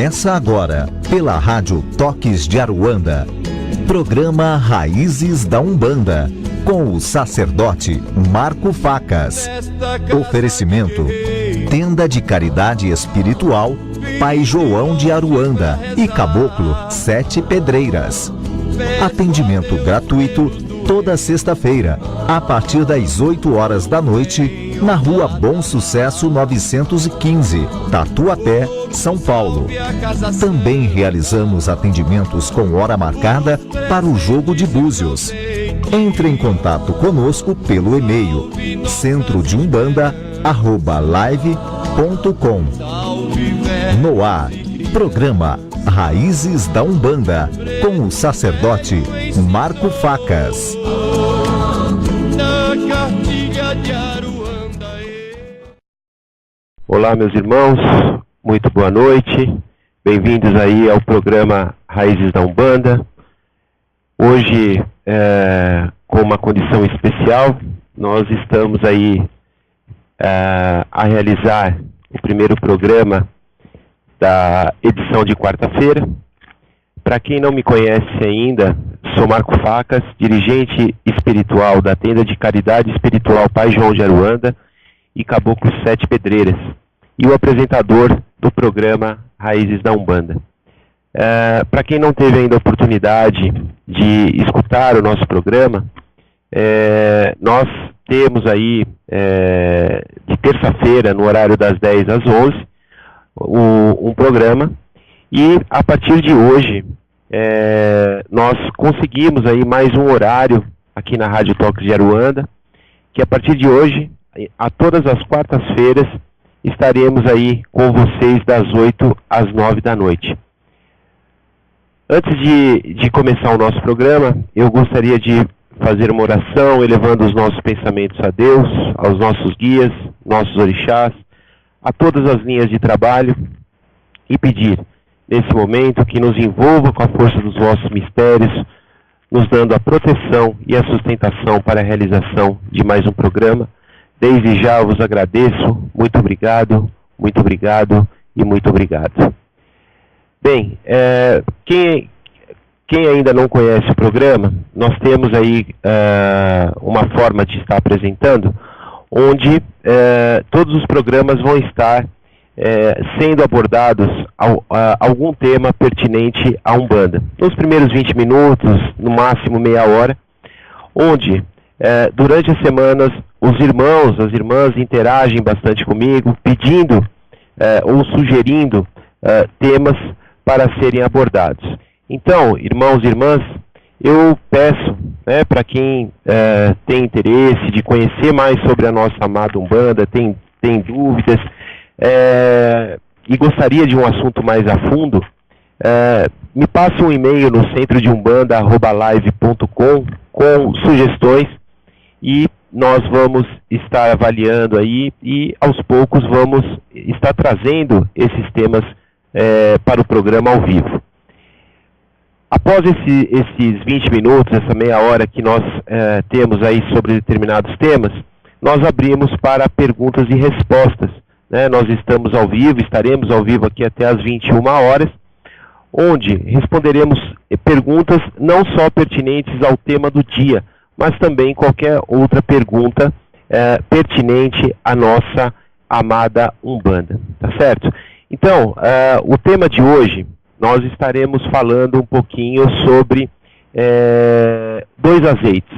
Começa agora, pela Rádio Toques de Aruanda, programa Raízes da Umbanda, com o sacerdote Marco Facas. Oferecimento: Tenda de Caridade Espiritual Pai João de Aruanda e Caboclo 7 Pedreiras. Atendimento gratuito toda sexta-feira, a partir das 8 horas da noite, na Rua Bom Sucesso 915, Tatuapé, São Paulo. Também realizamos atendimentos com hora marcada para o jogo de búzios. Entre em contato conosco pelo e-mail centrodeumbanda@live.com. No ar, programa Raízes da Umbanda, com o sacerdote Marco Facas. Olá, meus irmãos, muito boa noite. Bem-vindos aí ao programa Raízes da Umbanda. Hoje, com uma condição especial, nós estamos aí a realizar o primeiro programa da edição de quarta-feira. Para quem não me conhece ainda, sou Marco Facas, dirigente espiritual da Tenda de Caridade Espiritual Pai João de Aruanda e Caboclo 7 Pedreiras, e o apresentador do programa Raízes da Umbanda. Para quem não teve ainda a oportunidade de escutar o nosso programa, nós temos aí, de terça-feira, no horário das 10 às 11, um programa, e a partir de hoje nós conseguimos aí mais um horário aqui na Rádio Toques de Aruanda, que a partir de hoje, a todas as quartas-feiras, estaremos aí com vocês das 8 às 9 da noite. Antes de começar o nosso programa, eu gostaria de fazer uma oração, elevando os nossos pensamentos a Deus, aos nossos guias, nossos orixás, a todas as linhas de trabalho, e pedir, nesse momento, que nos envolva com a força dos vossos mistérios, nos dando a proteção e a sustentação para a realização de mais um programa. Desde já eu vos agradeço, muito obrigado e muito obrigado. Bem, quem ainda não conhece o programa, nós temos aí uma forma de estar apresentando, onde todos os programas vão estar sendo abordados algum tema pertinente à Umbanda. Nos primeiros 20 minutos, no máximo meia hora, onde durante as semanas os irmãos, as irmãs interagem bastante comigo, pedindo ou sugerindo temas para serem abordados. Então, irmãos e irmãs, eu peço, para quem tem interesse de conhecer mais sobre a nossa amada Umbanda, tem dúvidas, e gostaria de um assunto mais a fundo, me passe um e-mail no centrodeumbanda@live.com com sugestões, e nós vamos estar avaliando aí, e aos poucos vamos estar trazendo esses temas para o programa ao vivo. Após esses 20 minutos, essa meia hora que nós temos aí sobre determinados temas, nós abrimos para perguntas e respostas. Nós estamos ao vivo, estaremos ao vivo aqui até às 21 horas, onde responderemos perguntas não só pertinentes ao tema do dia, mas também qualquer outra pergunta pertinente à nossa amada Umbanda, tá certo? Então, o tema de hoje, nós estaremos falando um pouquinho sobre dois azeites,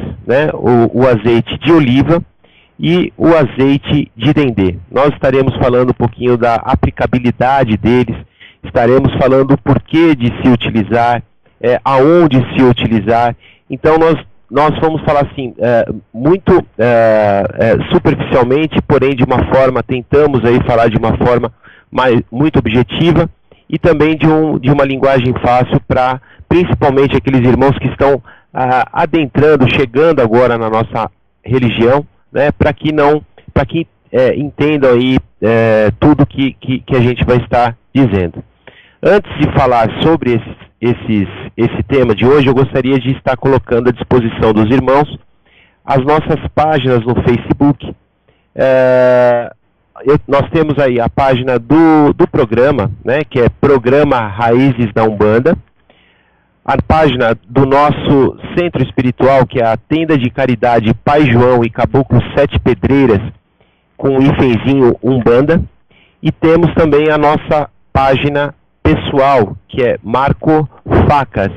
o azeite de oliva e o azeite de dendê. Nós estaremos falando um pouquinho da aplicabilidade deles, estaremos falando o porquê de se utilizar, aonde se utilizar. Então nós vamos falar assim, muito superficialmente, porém de uma forma, tentamos aí falar de uma forma muito objetiva, e também de uma linguagem fácil para principalmente aqueles irmãos que estão adentrando, chegando agora na nossa religião, para que entendam aí tudo que a gente vai estar dizendo. Antes de falar sobre esse tema de hoje, eu gostaria de estar colocando à disposição dos irmãos as nossas páginas no Facebook, nós temos aí a página do programa, né, que é Programa Raízes da Umbanda, a página do nosso centro espiritual, que é a Tenda de Caridade Pai João e Caboclo Sete Pedreiras, com o hífenzinho Umbanda, e temos também a nossa página pessoal, que é Marco Facas,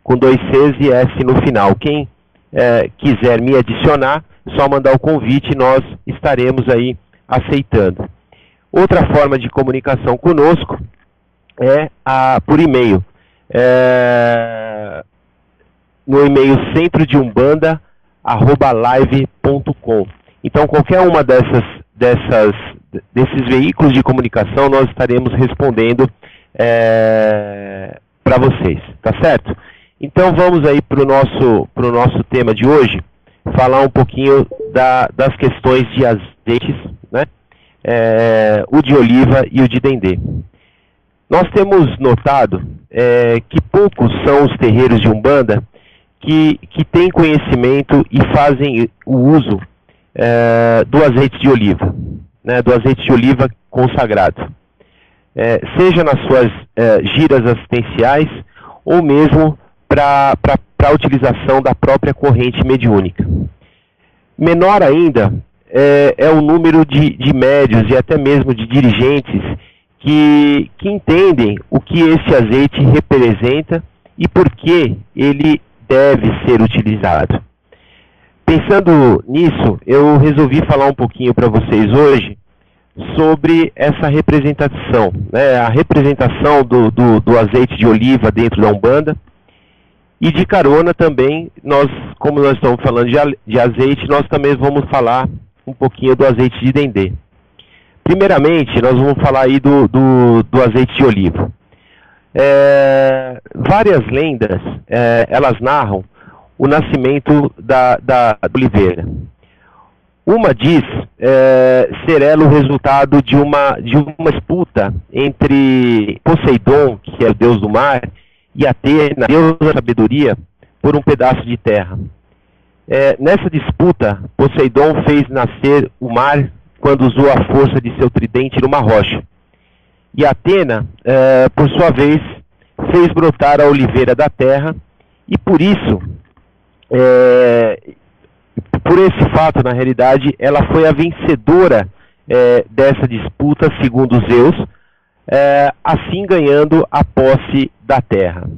com 2 Cs e S no final. Quem quiser me adicionar, só mandar o convite e nós estaremos aí aceitando. Outra forma de comunicação conosco é por e-mail. No e-mail centrodeumbanda@live.com. Então, qualquer uma desses veículos de comunicação, nós estaremos respondendo para vocês, tá certo? Então, vamos aí para o nosso tema de hoje, falar um pouquinho das questões de azeites, né? O de oliva e o de dendê. Nós temos notado que poucos são os terreiros de Umbanda que têm conhecimento e fazem o uso do azeite de oliva, né, do azeite de oliva consagrado, seja nas suas giras assistenciais ou mesmo para a utilização da própria corrente mediúnica. Menor ainda é o número de médios e até mesmo de dirigentes que entendem o que esse azeite representa e por que ele deve ser utilizado. Pensando nisso, eu resolvi falar um pouquinho para vocês hoje sobre essa representação, né, a representação do azeite de oliva dentro da Umbanda. E de carona também, como nós estamos falando de azeite, nós também vamos falar um pouquinho do azeite de dendê. Primeiramente, nós vamos falar aí do azeite de oliva. Várias lendas, elas narram o nascimento da oliveira. Uma diz ser ela o resultado de uma disputa entre Poseidon, que é o deus do mar, e Atena, deus da sabedoria, por um pedaço de terra. Nessa disputa, Poseidon fez nascer o mar quando usou a força de seu tridente numa rocha. E Atena, por sua vez, fez brotar a oliveira da terra, e por isso, por esse fato, na realidade, ela foi a vencedora dessa disputa, segundo Zeus, assim ganhando a posse da terra.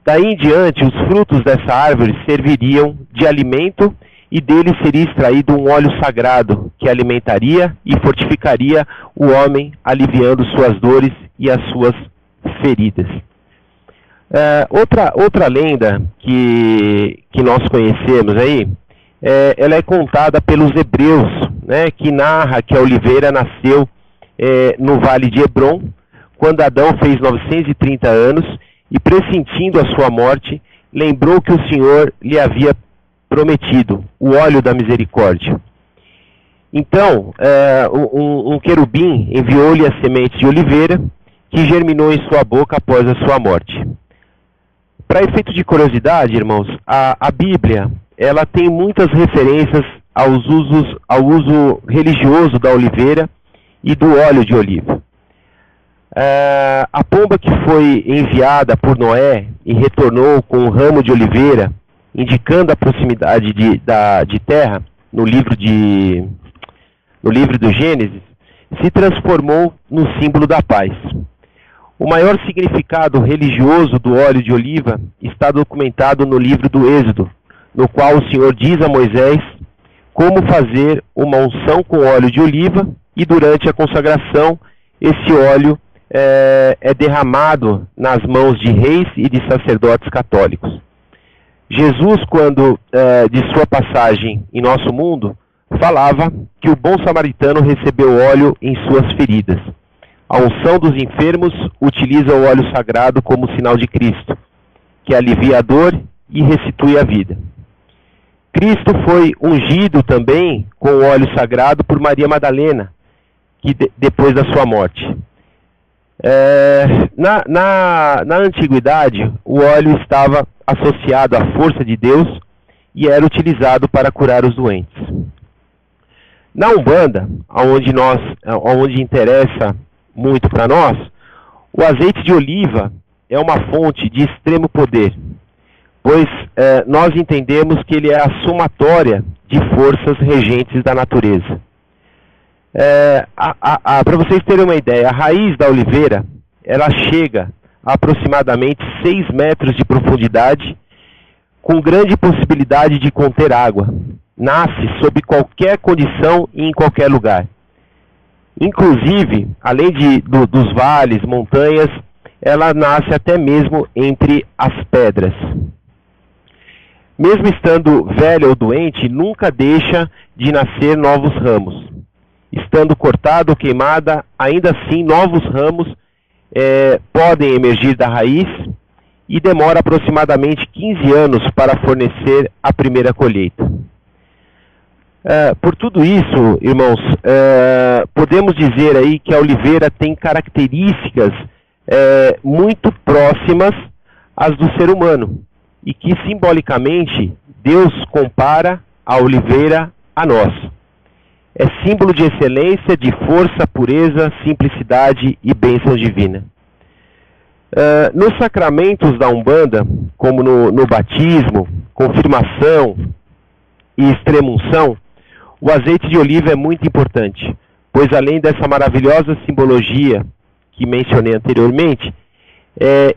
Daí em diante, os frutos dessa árvore serviriam de alimento e dele seria extraído um óleo sagrado que alimentaria e fortificaria o homem, aliviando suas dores e as suas feridas. Outra lenda que nós conhecemos aí, ela é contada pelos hebreus, né, que narra que a oliveira nasceu no vale de Hebron, quando Adão fez 930 anos e, pressentindo a sua morte, lembrou que o Senhor lhe havia prometido o óleo da misericórdia. Então, um querubim enviou-lhe a semente de oliveira, que germinou em sua boca após a sua morte. Para efeito de curiosidade, irmãos, a Bíblia, ela tem muitas referências ao uso religioso da oliveira e do óleo de oliva. A pomba que foi enviada por Noé e retornou com um ramo de oliveira, indicando a proximidade de terra, no livro do Gênesis, se transformou no símbolo da paz. O maior significado religioso do óleo de oliva está documentado no livro do Êxodo, no qual o Senhor diz a Moisés como fazer uma unção com óleo de oliva, e durante a consagração esse óleo é derramado nas mãos de reis e de sacerdotes católicos. Jesus, quando de sua passagem em nosso mundo, falava que o bom samaritano recebeu óleo em suas feridas. A unção dos enfermos utiliza o óleo sagrado como sinal de Cristo, que alivia a dor e restitui a vida. Cristo foi ungido também com o óleo sagrado por Maria Madalena, depois da sua morte. Na antiguidade, o óleo estava associado à força de Deus e era utilizado para curar os doentes. Na Umbanda, onde interessa muito para nós, o azeite de oliva é uma fonte de extremo poder, pois nós entendemos que ele é a somatória de forças regentes da natureza. Para vocês terem uma ideia, a raiz da oliveira, ela chega a aproximadamente 6 metros de profundidade, com grande possibilidade de conter água. Nasce sob qualquer condição e em qualquer lugar. Inclusive, além dos vales, montanhas, ela nasce até mesmo entre as pedras. Mesmo estando velha ou doente, nunca deixa de nascer novos ramos. Estando cortada ou queimada, ainda assim novos ramos podem emergir da raiz e demora aproximadamente 15 anos para fornecer a primeira colheita. Por tudo isso, irmãos, podemos dizer aí que a oliveira tem características muito próximas às do ser humano e que simbolicamente Deus compara a oliveira a nós. É símbolo de excelência, de força, pureza, simplicidade e bênção divina. Nos sacramentos da Umbanda, como no batismo, confirmação e extrema-unção, o azeite de oliva é muito importante, pois além dessa maravilhosa simbologia que mencionei anteriormente,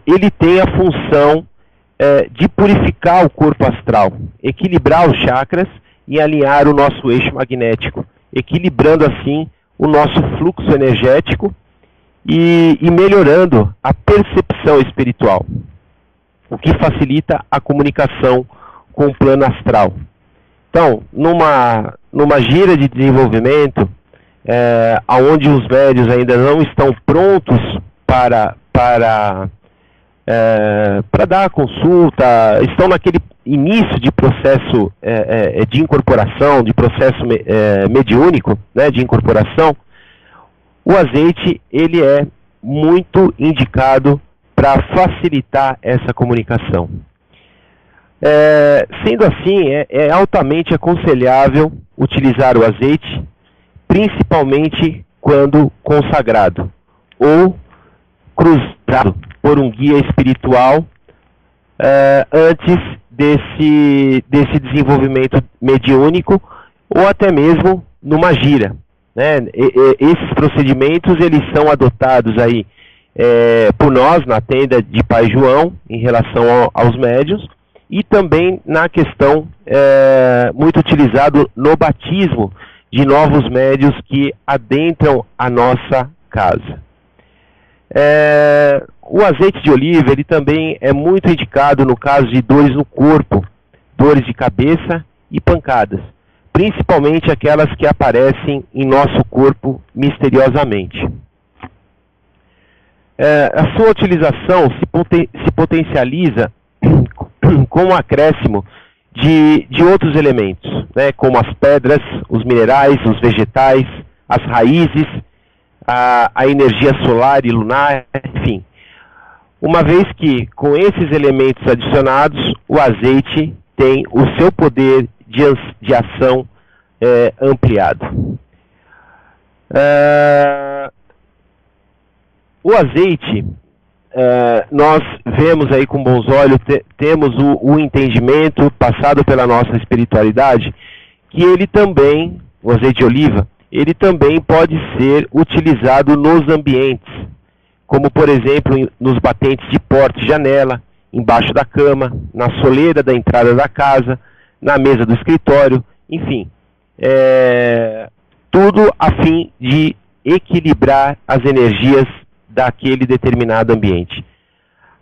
ele tem a função de purificar o corpo astral, equilibrar os chakras e alinhar o nosso eixo magnético, equilibrando assim o nosso fluxo energético e melhorando a percepção espiritual, o que facilita a comunicação com o plano astral. Então, numa gira de desenvolvimento, onde os médios ainda não estão prontos para dar a consulta, estão naquele início de processo de incorporação, de processo mediúnico, né, de incorporação, o azeite ele é muito indicado para facilitar essa comunicação. Sendo assim, é altamente aconselhável utilizar o azeite, principalmente quando consagrado ou cruzado por um guia espiritual antes desse desenvolvimento mediúnico ou até mesmo numa gira, né? Esses procedimentos eles são adotados aí por nós na tenda de Pai João em relação aos médiuns e também na questão muito utilizado no batismo de novos médiuns que adentram a nossa casa. O azeite de oliva ele também é muito indicado no caso de dores no corpo, dores de cabeça e pancadas, principalmente aquelas que aparecem em nosso corpo misteriosamente. A sua utilização se potencializa com o acréscimo de outros elementos, né, como as pedras, os minerais, os vegetais, as raízes, a energia solar e lunar, enfim. Uma vez que, com esses elementos adicionados, o azeite tem o seu poder de ação ampliado. O azeite, nós vemos aí com bons olhos, temos o entendimento passado pela nossa espiritualidade, que ele também, o azeite de oliva, ele também pode ser utilizado nos ambientes, como por exemplo nos batentes de porta e janela, embaixo da cama, na soleira da entrada da casa, na mesa do escritório, enfim, tudo a fim de equilibrar as energias daquele determinado ambiente.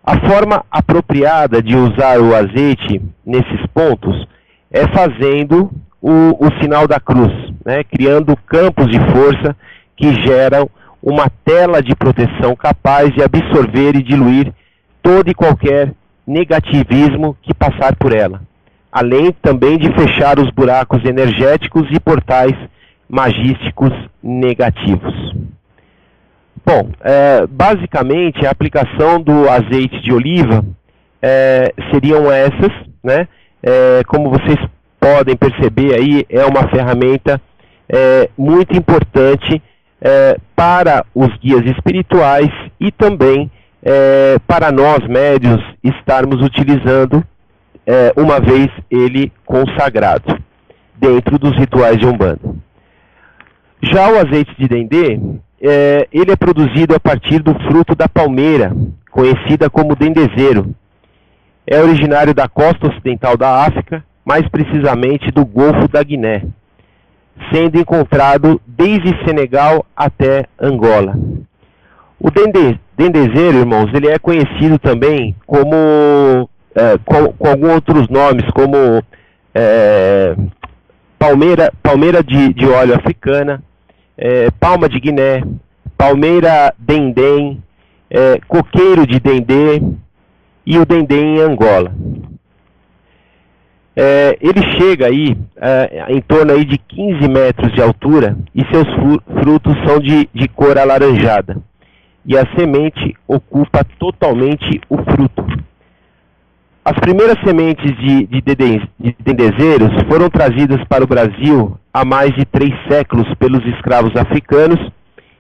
A forma apropriada de usar o azeite nesses pontos é fazendo o sinal da cruz, né, criando campos de força que geram uma tela de proteção capaz de absorver e diluir todo e qualquer negativismo que passar por ela, além também de fechar os buracos energéticos e portais magísticos negativos. Bom, basicamente a aplicação do azeite de oliva seriam essas, né? Como vocês podem perceber aí, é uma ferramenta muito importante para os guias espirituais e também para nós médios estarmos utilizando uma vez ele consagrado dentro dos rituais de Umbanda. Já o azeite de dendê, ele é produzido a partir do fruto da palmeira, conhecida como dendezeiro. É originário da costa ocidental da África, mais precisamente do Golfo da Guiné, sendo encontrado desde Senegal até Angola. O dendezeiro, irmãos, ele é conhecido também como, com alguns outros nomes, como palmeira de óleo africana, palma de Guiné, palmeira dendém, coqueiro de dendê e o dendê em Angola. Ele chega aí em torno aí de 15 metros de altura e seus frutos são de cor alaranjada. E a semente ocupa totalmente o fruto. As primeiras sementes de dendezeiros foram trazidas para o Brasil há mais de 3 séculos pelos escravos africanos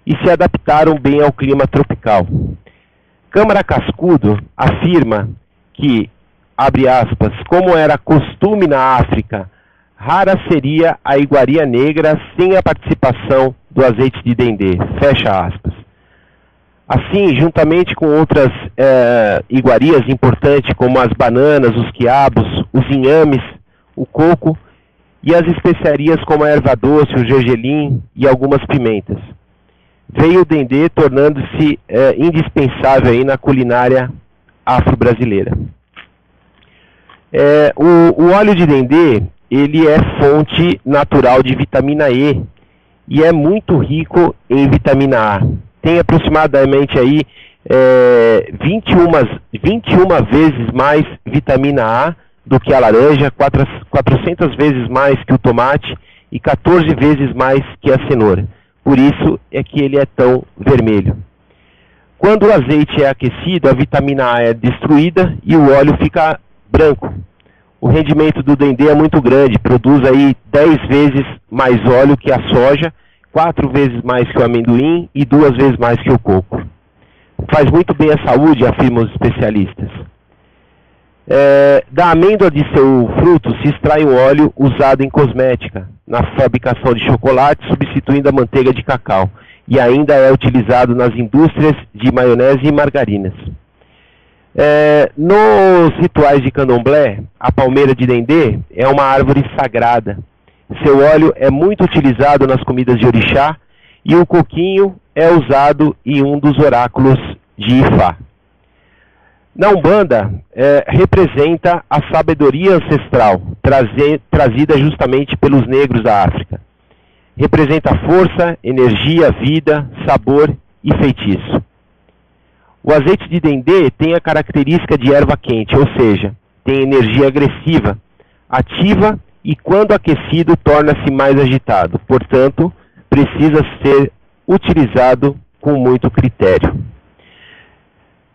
e se adaptaram bem ao clima tropical. Câmara Cascudo afirma que, abre aspas, como era costume na África, rara seria a iguaria negra sem a participação do azeite de dendê, fecha aspas. Assim, juntamente com outras iguarias importantes, como as bananas, os quiabos, os inhames, o coco e as especiarias como a erva doce, o gergelim e algumas pimentas, veio o dendê tornando-se indispensável aí na culinária afro-brasileira. O óleo de dendê, ele é fonte natural de vitamina E e é muito rico em vitamina A. Tem aproximadamente aí 21 vezes mais vitamina A do que a laranja, 400 vezes mais que o tomate e 14 vezes mais que a cenoura. Por isso é que ele é tão vermelho. Quando o azeite é aquecido, a vitamina A é destruída e o óleo fica branco. O rendimento do dendê é muito grande, produz aí 10 vezes mais óleo que a soja, 4 vezes mais que o amendoim e 2 vezes mais que o coco. Faz muito bem à saúde, afirmam os especialistas. Da amêndoa de seu fruto se extrai um óleo usado em cosmética, na fabricação de chocolate, substituindo a manteiga de cacau, e ainda é utilizado nas indústrias de maionese e margarinas. Nos rituais de candomblé, a palmeira de dendê é uma árvore sagrada. Seu óleo é muito utilizado nas comidas de orixá e o coquinho é usado em um dos oráculos de Ifá. Na Umbanda, representa a sabedoria ancestral, trazida justamente pelos negros da África. Representa força, energia, vida, sabor e feitiço. O azeite de dendê tem a característica de erva quente, ou seja, tem energia agressiva, ativa e quando aquecido torna-se mais agitado. Portanto, precisa ser utilizado com muito critério.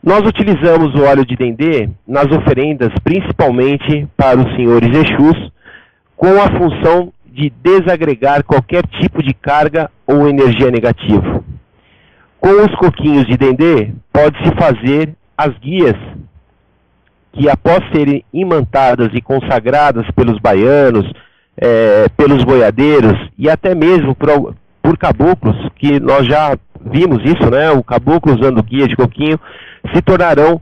Nós utilizamos o óleo de dendê nas oferendas, principalmente para os senhores Exus, com a função de desagregar qualquer tipo de carga ou energia negativa. Com os coquinhos de dendê, pode-se fazer as guias, que após serem imantadas e consagradas pelos baianos, pelos boiadeiros e até mesmo por caboclos, que nós já vimos isso, né? O caboclo usando guia de coquinho, se tornarão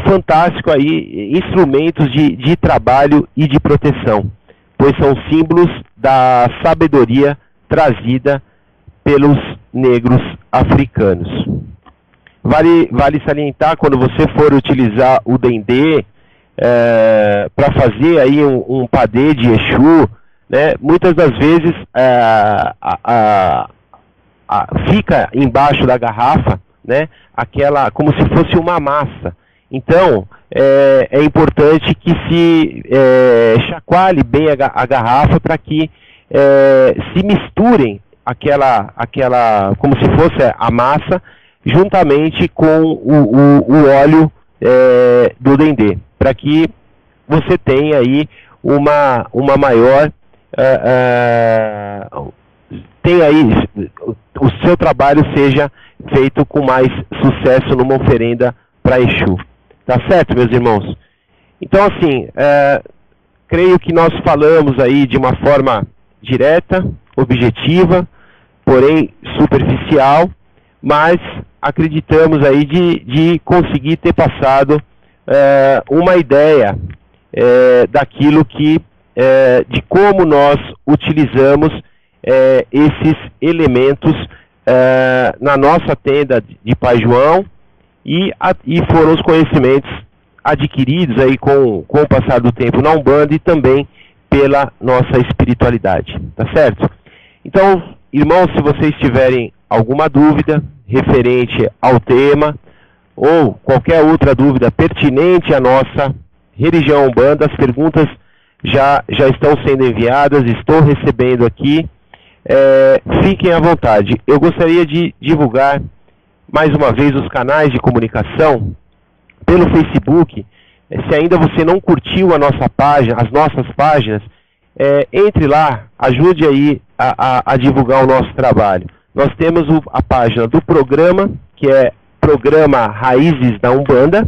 fantásticos aí, instrumentos de trabalho e de proteção, pois são símbolos da sabedoria trazida pelos negros africanos. Vale salientar, quando você for utilizar o dendê para fazer aí um padê de Exu, né, muitas das vezes fica embaixo da garrafa, né, como se fosse uma massa. Então, é importante que se chacoalhe bem a garrafa para que se misturem como se fosse a massa, juntamente com o óleo do dendê, para que você tenha aí uma maior tem aí, o seu trabalho seja feito com mais sucesso numa oferenda para Exu. Tá certo, meus irmãos? Então, assim, creio que nós falamos aí de uma forma direta, objetiva, porém superficial, mas acreditamos aí de conseguir ter passado uma ideia daquilo que, de como nós utilizamos esses elementos na nossa tenda de Pai João e foram os conhecimentos adquiridos aí com o passar do tempo na Umbanda e também pela nossa espiritualidade, tá certo? Então, irmãos, se vocês tiverem alguma dúvida referente ao tema ou qualquer outra dúvida pertinente à nossa religião Umbanda, as perguntas já estão sendo enviadas, estou recebendo aqui, fiquem à vontade. Eu gostaria de divulgar mais uma vez os canais de comunicação pelo Facebook. Se ainda você não curtiu a nossa página, as nossas páginas, entre lá, ajude aí a divulgar o nosso trabalho. Nós temos a página do programa, que é Programa Raízes da Umbanda,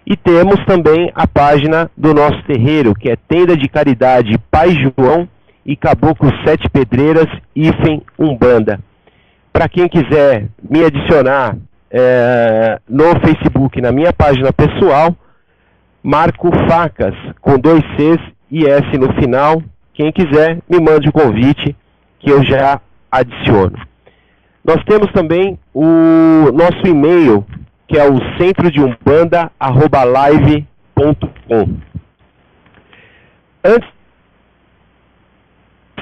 e temos também a página do nosso terreiro, que é Tenda de Caridade Pai João e Caboclo Sete Pedreiras, hífen Umbanda. Para quem quiser me adicionar no Facebook, na minha página pessoal, Marco Facas, com 2 Cs e S no final. Quem quiser, me mande o convite, que eu já adiciono. Nós temos também o nosso e-mail, que é o centrodeumbanda@live.com. Antes,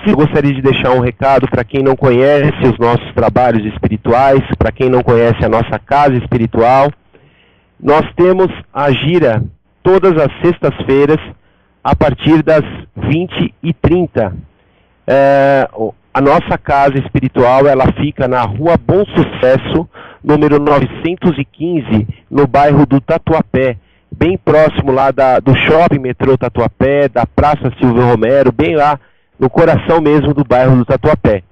eu gostaria de deixar um recado para quem não conhece os nossos trabalhos espirituais, para quem não conhece a nossa casa espiritual. Nós temos a gira todas as sextas-feiras, a partir das 20h30. A nossa casa espiritual, ela fica na Rua Bom Sucesso, número 915, no bairro do Tatuapé, bem próximo lá do Shopping Metrô Tatuapé, da Praça Silvio Romero, bem lá no coração mesmo do bairro do Tatuapé.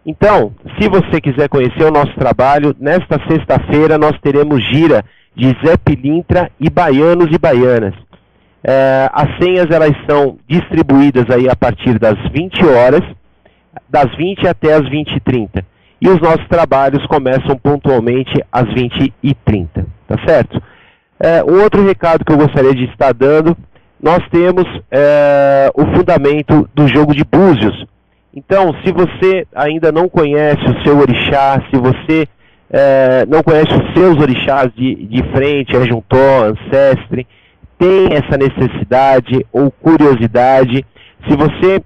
Então, se você quiser conhecer o nosso trabalho, nesta sexta-feira nós teremos gira de Zé Pilintra e baianos e baianas. As senhas, elas são distribuídas aí a partir das 20 horas, das 20 até as 20h30. E os nossos trabalhos começam pontualmente às 20h30, tá certo? Um outro recado que eu gostaria de estar dando, nós temos o fundamento do jogo de búzios. Então, se você ainda não conhece o seu orixá, se você não conhece os seus orixás de frente, Ajuntó, Ancestre, tem essa necessidade ou curiosidade, se você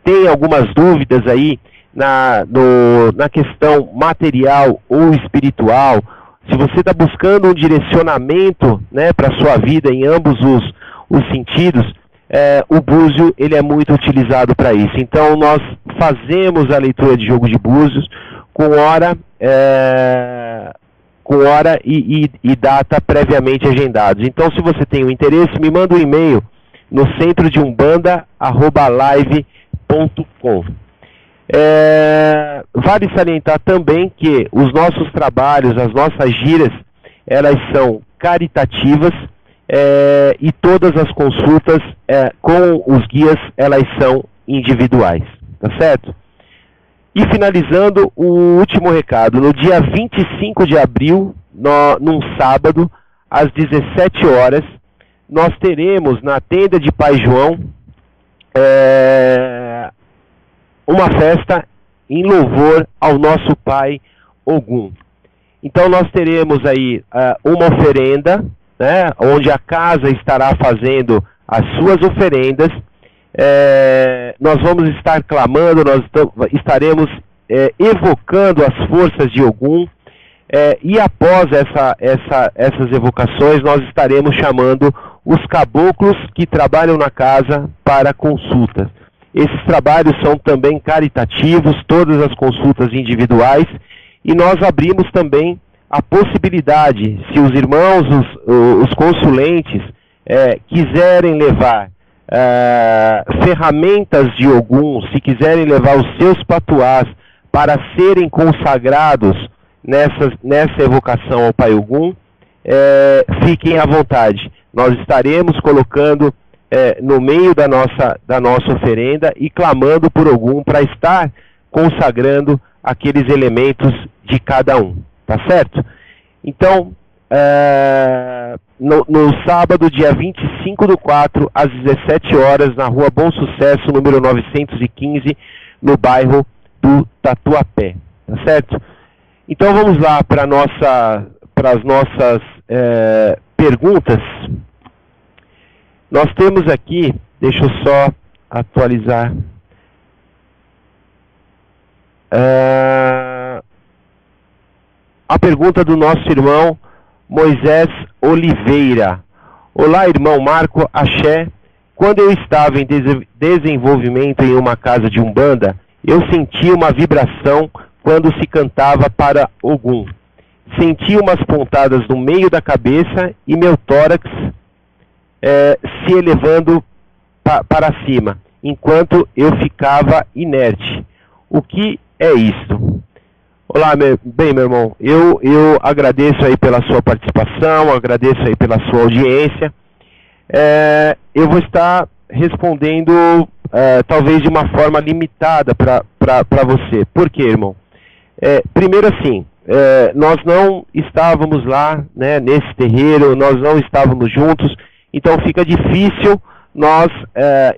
tem algumas dúvidas aí na questão material ou espiritual, se você está buscando um direcionamento, né, para a sua vida em ambos os sentidos, o búzio, ele é muito utilizado para isso. Então nós fazemos a leitura de jogo de búzios com hora e data previamente agendados. Então, se você tem um interesse, me manda um e-mail no centrodeumbanda@live.com. Vale salientar também que os nossos trabalhos, as nossas giras, elas são caritativas, e todas as consultas com os guias, elas são individuais, tá certo? E finalizando, o último recado, no dia 25 de abril, num sábado, às 17 horas, nós teremos na tenda de Pai João uma festa em louvor ao nosso Pai Ogum. Então nós teremos aí uma oferenda, né, onde a casa estará fazendo as suas oferendas. Nós vamos estar clamando, nós estaremos evocando as forças de Ogum, e após essas evocações nós estaremos chamando os caboclos que trabalham na casa para consultas. Esses trabalhos são também caritativos, todas as consultas individuais, e nós abrimos também a possibilidade, se os irmãos, os consulentes, quiserem levar ferramentas de Ogum, se quiserem levar os seus patuás para serem consagrados nessa evocação ao Pai Ogum, fiquem à vontade. Nós estaremos colocando no meio da nossa oferenda e clamando por Ogum para estar consagrando aqueles elementos de cada um, tá certo? Então, no sábado, dia 25/4, às 17 horas, na rua Bom Sucesso, número 915, no bairro do Tatuapé, tá certo? Então vamos lá para as nossas perguntas. Nós temos aqui, deixa eu só atualizar. A pergunta do nosso irmão Moisés Oliveira. Olá, irmão Marco, axé. Quando eu estava em desenvolvimento em uma casa de Umbanda, eu senti uma vibração quando se cantava para Ogum. Senti umas pontadas no meio da cabeça e meu tórax se elevando para cima, enquanto eu ficava inerte. O que é isto? Olá, meu irmão, eu agradeço aí pela sua participação, agradeço aí pela sua audiência. Eu vou estar respondendo talvez de uma forma limitada para você. Por quê, irmão? Primeiro assim, nós não estávamos lá, né, nesse terreiro, nós não estávamos juntos, então fica difícil nós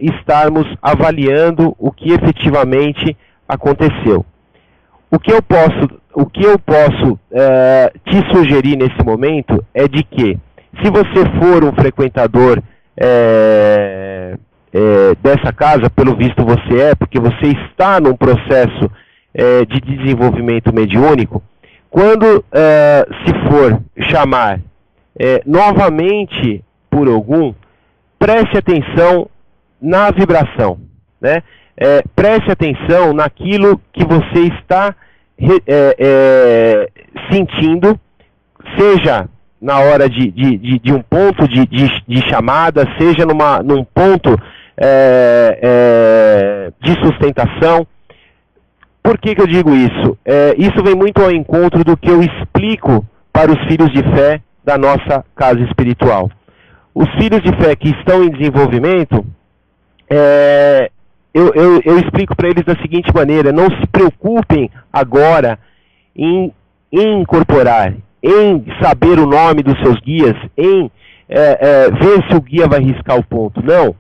estarmos avaliando o que efetivamente aconteceu. O que eu posso te sugerir nesse momento é de que, se você for um frequentador dessa casa, pelo visto você porque você está num processo de desenvolvimento mediúnico, quando se for chamar novamente por Ogum, preste atenção na vibração, né? Preste atenção naquilo que você está sentindo, seja na hora de um ponto de chamada, seja num ponto de sustentação. Por que eu digo isso? Isso vem muito ao encontro do que eu explico para os filhos de fé da nossa casa espiritual. Os filhos de fé que estão em desenvolvimento, eu explico para eles da seguinte maneira: não se preocupem agora em incorporar, em saber o nome dos seus guias, em ver se o guia vai riscar o ponto. Não.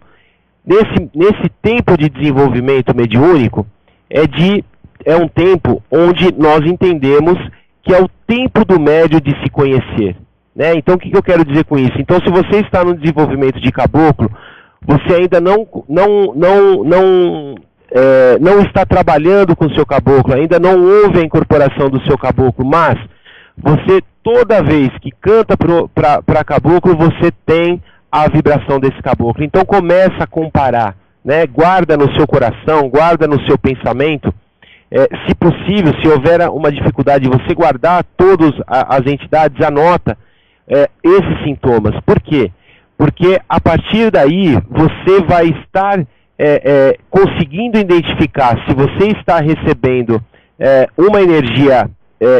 Nesse tempo de desenvolvimento mediúnico, é um tempo onde nós entendemos que é o tempo do médio de se conhecer, né? Então, o que eu quero dizer com isso? Então, se você está no desenvolvimento de caboclo, você ainda não está trabalhando com o seu caboclo, ainda não houve a incorporação do seu caboclo, mas você, toda vez que canta para caboclo, você tem a vibração desse caboclo. Então começa a comparar, né? Guarda no seu coração, guarda no seu pensamento, se possível, se houver uma dificuldade de você guardar todas as entidades, anota esses sintomas. Por quê? Porque a partir daí você vai estar conseguindo identificar se você está recebendo uma energia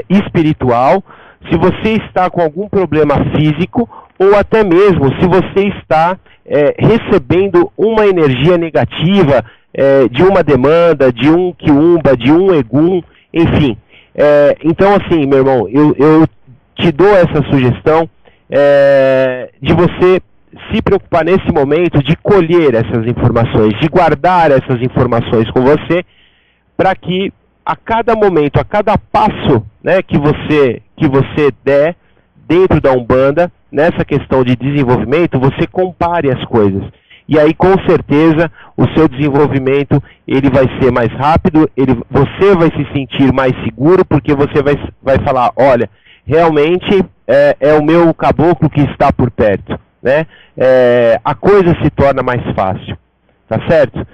espiritual, se você está com algum problema físico, ou até mesmo se você está recebendo uma energia negativa de uma demanda, de um quiumba, de um egum, enfim. Então, assim, meu irmão, eu te dou essa sugestão de você se preocupar nesse momento de colher essas informações, de guardar essas informações com você, para que a cada momento, a cada passo, né, que você der dentro da Umbanda, nessa questão de desenvolvimento, você compare as coisas. E aí, com certeza, o seu desenvolvimento ele vai ser mais rápido, você vai se sentir mais seguro, porque você vai falar, olha, realmente é o meu caboclo que está por perto, né? A coisa se torna mais fácil, tá certo?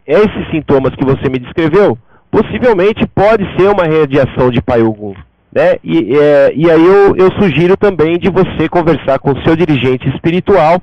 Esses sintomas que você me descreveu, possivelmente pode ser uma radiação de Pai Ogum, né? E aí eu sugiro também de você conversar com o seu dirigente espiritual,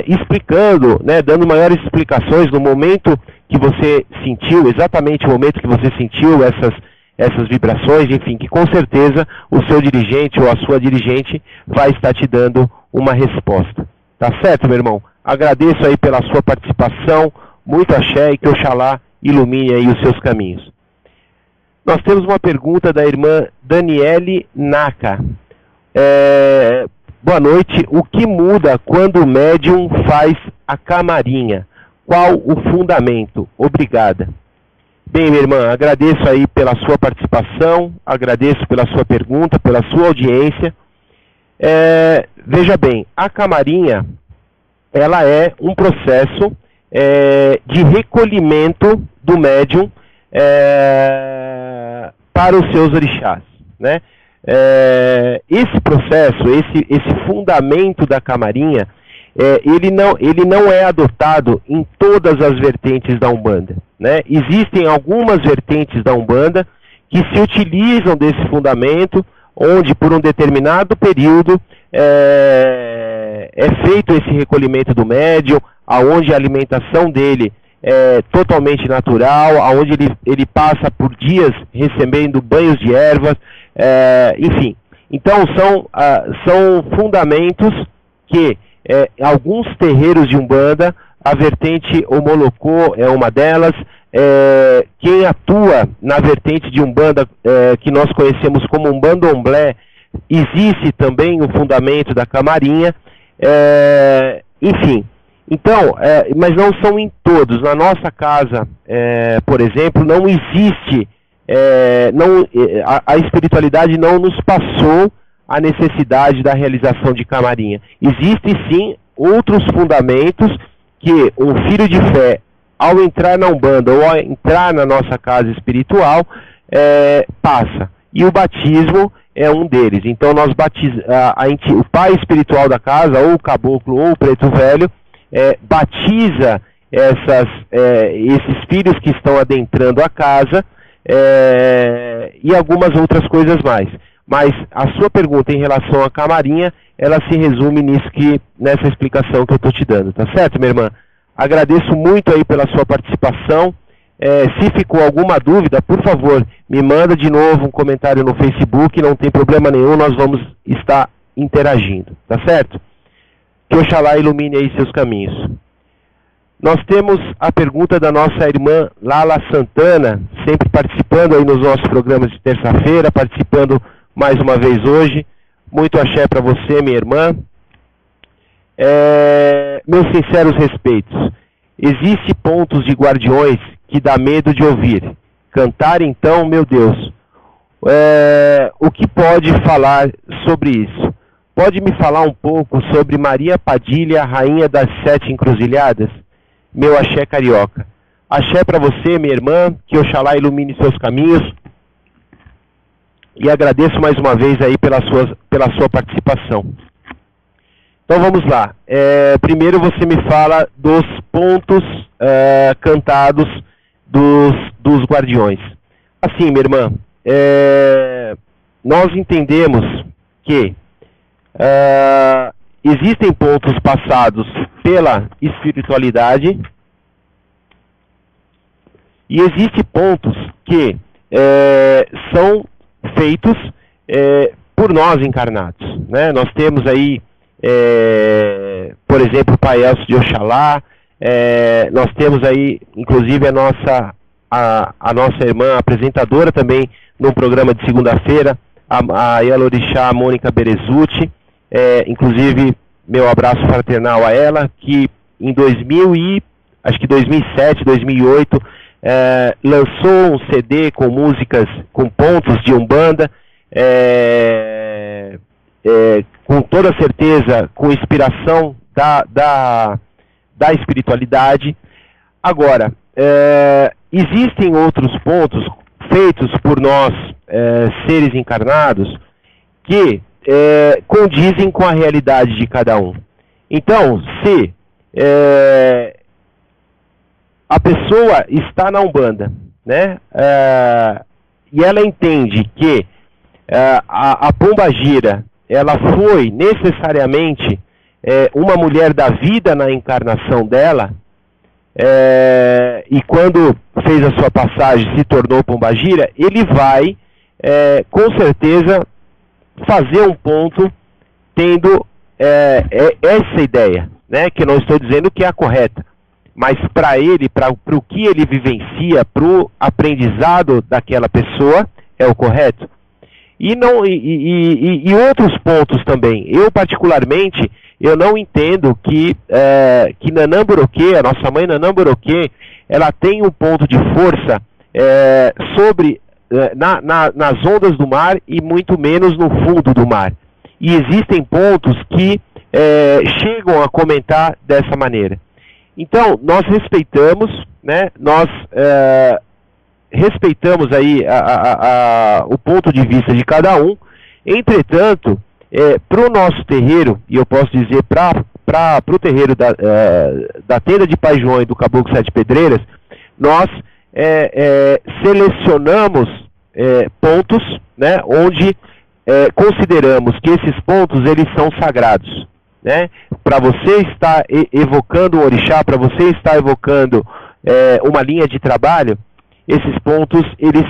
explicando, né, dando maiores explicações no momento que você sentiu, exatamente o momento que você sentiu essas vibrações, enfim, que com certeza o seu dirigente ou a sua dirigente vai estar te dando uma resposta. Tá certo, meu irmão? Agradeço aí pela sua participação, muito axé e que Oxalá ilumine aí os seus caminhos. Nós temos uma pergunta da irmã Daniele Naka. Boa noite. O que muda quando o médium faz a camarinha? Qual o fundamento? Obrigada. Bem, minha irmã, agradeço aí pela sua participação, agradeço pela sua pergunta, pela sua audiência. Veja bem, a camarinha, ela é um processo de recolhimento do médium para os seus orixás, né? Esse processo, esse fundamento da camarinha, ele não é adotado em todas as vertentes da Umbanda, né? Existem algumas vertentes da Umbanda que se utilizam desse fundamento, onde por um determinado período é feito esse recolhimento do médium, aonde a alimentação dele é totalmente natural, aonde ele passa por dias recebendo banhos de ervas, enfim. Então são fundamentos que alguns terreiros de Umbanda, a vertente Omolocô é uma delas, quem atua na vertente de Umbanda, que nós conhecemos como Umbandomblé, existe também o fundamento da camarinha, enfim. Então, mas não são em todos. Na nossa casa, por exemplo, não existe, a espiritualidade não nos passou a necessidade da realização de camarinha. Existem sim outros fundamentos que um filho de fé, ao entrar na Umbanda ou ao entrar na nossa casa espiritual, passa. E o batismo é um deles. Então nós o pai espiritual da casa, ou o caboclo, ou o preto velho, batiza esses filhos que estão adentrando a casa, e algumas outras coisas mais. Mas a sua pergunta em relação à camarinha, ela se resume nessa explicação que eu estou te dando, tá certo, minha irmã? Agradeço muito aí pela sua participação. Se ficou alguma dúvida, por favor, me manda de novo um comentário no Facebook, não tem problema nenhum, nós vamos estar interagindo, tá certo? Que Oxalá ilumine aí seus caminhos. Nós temos a pergunta da nossa irmã Lala Santana, sempre participando aí nos nossos programas de terça-feira, participando mais uma vez hoje. Muito axé para você, minha irmã. Meus sinceros respeitos. Existem pontos de guardiões que dá medo de ouvir. Cantar então, meu Deus. O que pode falar sobre isso? Pode me falar um pouco sobre Maria Padilha, rainha das 7 encruzilhadas? Meu axé carioca. Axé para você, minha irmã, que Oxalá ilumine seus caminhos. E agradeço mais uma vez aí pela sua participação. Então vamos lá. Primeiro você me fala dos pontos cantados dos guardiões. Assim, minha irmã, nós entendemos que existem pontos passados pela espiritualidade e existem pontos que são feitos por nós encarnados, né? Nós temos aí, por exemplo, o Pai Elcio de Oxalá, nós temos aí, inclusive, a nossa irmã apresentadora também, num programa de segunda-feira, a Yalorixá Mônica Berezutti, inclusive, meu abraço fraternal a ela, que em 2007, 2008, lançou um CD com músicas, com pontos de Umbanda, com toda certeza, com inspiração da espiritualidade. Agora, existem outros pontos feitos por nós, seres encarnados, que condizem com a realidade de cada um. Então, se a pessoa está na Umbanda, né, e ela entende que a pombagira, ela foi necessariamente uma mulher da vida na encarnação dela, e quando fez a sua passagem se tornou pombagira, ele vai, com certeza, fazer um ponto tendo essa ideia, né, que eu não estou dizendo que é a correta, mas para ele, para o que ele vivencia, para o aprendizado daquela pessoa, é o correto. E outros pontos também. Eu, particularmente, eu não entendo que Nanã Boroquê, a nossa mãe Nanã Boroquê, ela tem um ponto de força nas ondas do mar e muito menos no fundo do mar. E existem pontos que chegam a comentar dessa maneira. Então, nós respeitamos, né? Nós respeitamos aí o ponto de vista de cada um. Entretanto, para o nosso terreiro, e eu posso dizer para o terreiro da Tenda de Pai João e do Caboclo Sete Pedreiras, nós selecionamos pontos, né, onde consideramos que esses pontos eles são sagrados, né? Para você estar evocando um orixá, para você estar evocando uma linha de trabalho, esses pontos eles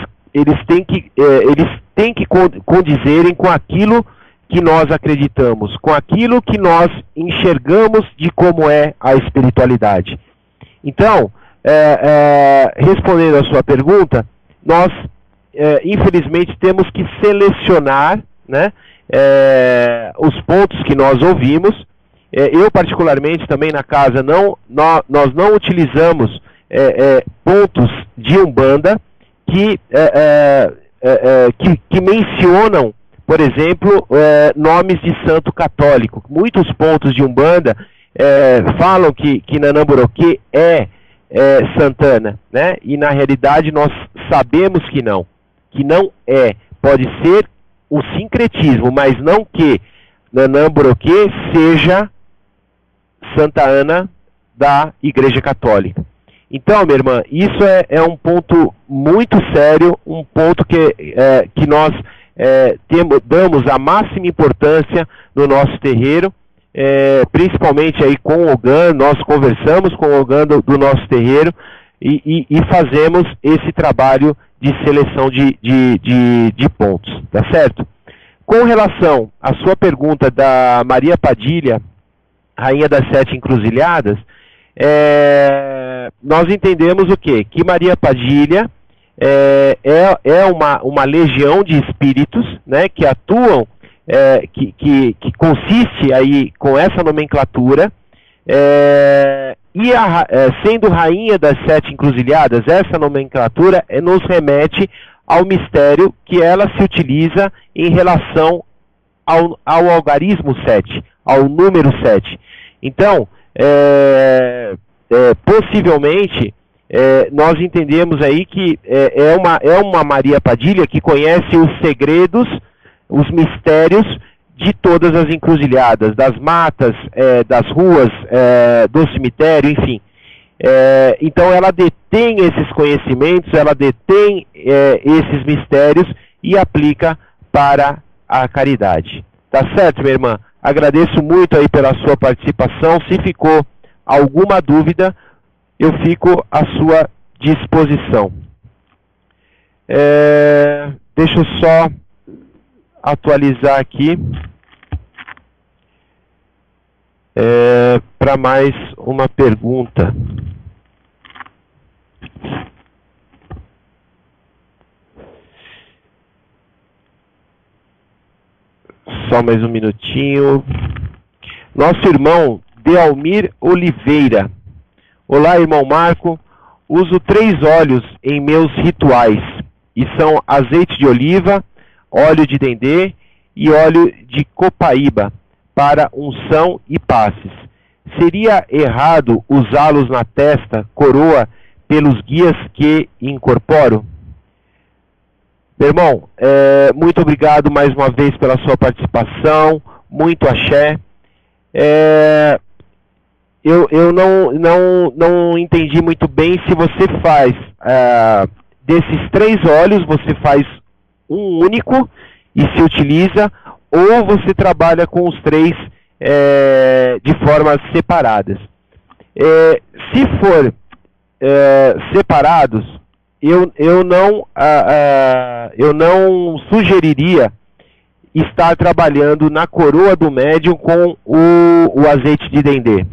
têm que condizerem com aquilo que nós acreditamos, com aquilo que nós enxergamos de como é a espiritualidade. Então, respondendo à sua pergunta, nós infelizmente temos que selecionar, né, os pontos que nós ouvimos. Eu particularmente também na casa nós não utilizamos pontos de Umbanda que mencionam, por exemplo, nomes de santo católico. Muitos pontos de Umbanda falam que Nanã Boroquê é Santana, né? E na realidade nós sabemos que não é. Pode ser o sincretismo, mas não que Nanã Boroquê seja Santa Ana da Igreja Católica. Então, minha irmã, isso é um ponto muito sério, um ponto que nós damos a máxima importância no nosso terreiro, principalmente aí com o Ogã. Nós conversamos com o Ogã do nosso terreiro e fazemos esse trabalho de seleção de pontos, tá certo? Com relação à sua pergunta da Maria Padilha, Rainha das Sete Encruzilhadas, nós entendemos o quê? Que Maria Padilha é uma legião de espíritos, né, que atuam, que consiste aí com essa nomenclatura, sendo Rainha das Sete Encruzilhadas, essa nomenclatura nos remete ao mistério que ela se utiliza em relação ao algarismo 7, ao número 7. Então, possivelmente, nós entendemos aí que é uma Maria Padilha que conhece os segredos, os mistérios de todas as encruzilhadas, das matas, das ruas, do cemitério, enfim. Então ela detém esses conhecimentos, ela detém esses mistérios e aplica para a caridade. Tá certo, minha irmã? Agradeço muito aí pela sua participação. Se ficou alguma dúvida, eu fico à sua disposição. Deixa eu só atualizar aqui para mais uma pergunta. Só mais um minutinho. Nosso irmão Dealmir Oliveira. Olá, irmão Marco. Uso 3 óleos em meus rituais. E são azeite de oliva, óleo de dendê e óleo de copaíba para unção e passes. Seria errado usá-los na testa, coroa, pelos guias que incorporo? Meu irmão, muito obrigado mais uma vez pela sua participação, muito axé. Eu não entendi muito bem se você faz desses 3 óleos, você faz um único e se utiliza, ou você trabalha com os 3 de formas separadas. Se for separados, eu não sugeriria estar trabalhando na coroa do médium com o azeite de dendê.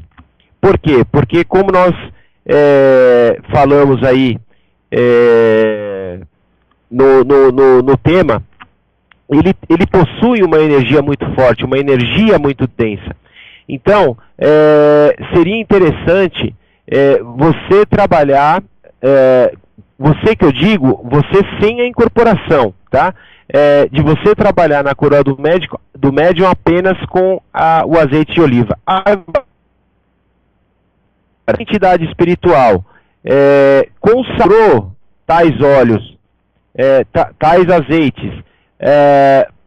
Por quê? Porque como nós falamos aí no tema, ele possui uma energia muito forte, uma energia muito densa. Então, seria interessante você trabalhar, você que eu digo, você sem a incorporação, tá? De você trabalhar na coroa do médium apenas com o azeite de oliva. A entidade espiritual consagrou tais óleos, tais azeites,